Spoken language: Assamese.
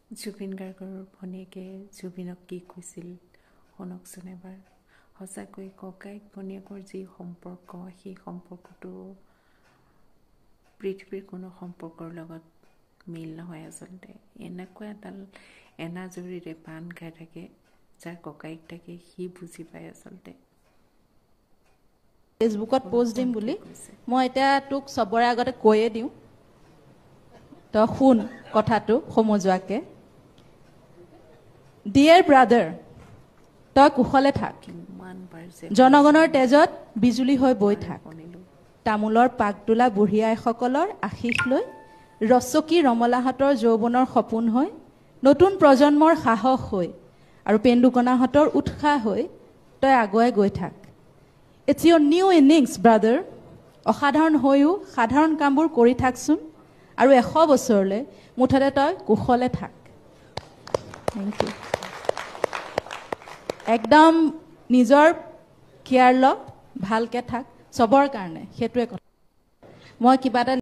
জুবিন গাৰ্গৰ ভনীয়েকে জুবিনক কি কৈছিল শুনকচোন এবাৰ। সঁচাকৈ ককায়েক ভনীয়েকৰ যি সম্পৰ্ক, সেই সম্পৰ্কটো পৃথিৱীৰ কোনো সম্পৰ্কৰ লগত মিল নহয় আচলতে। এনেকুৱা এডাল এনাজৰীৰে পাণ খাই থাকে, যাৰ ককায়েক থাকে সি বুজি পায় আচলতে। ফেচবুকত পোষ্ট দিম বুলি মই এতিয়া তোক চবৰে আগতে কৈয়ে দিওঁ, তই শুন কথাটো সমজুৱাকে। ডিয়াৰ ব্ৰাদাৰ, তই কুশলে থাক, জনগণৰ তেজত বিজুলী হৈ বৈ থাক, তামোলৰ পাক তোলা বুঢ়ী আইসকলৰ আশীষ লৈ, ৰচকী ৰমলাহাতৰ যৌৱনৰ সপোন হৈ, নতুন প্ৰজন্মৰ সাহস হৈ আৰু পেন্দুকণাহঁতৰ উৎসাহ হৈ তই আগুৱাই গৈ থাক। It's your new innings brother. অসাধাৰণ হৈও সাধাৰণ কামবোৰ কৰি থাকচোন আৰু 100 বছৰলৈ মুঠতে তই কুশলে থাক। Thank you. একদম নিজৰ কেয়াৰ ল, ভালকৈ থাক, চবৰ কাৰণে। সেইটোৱে কথা। মই কিবা এটা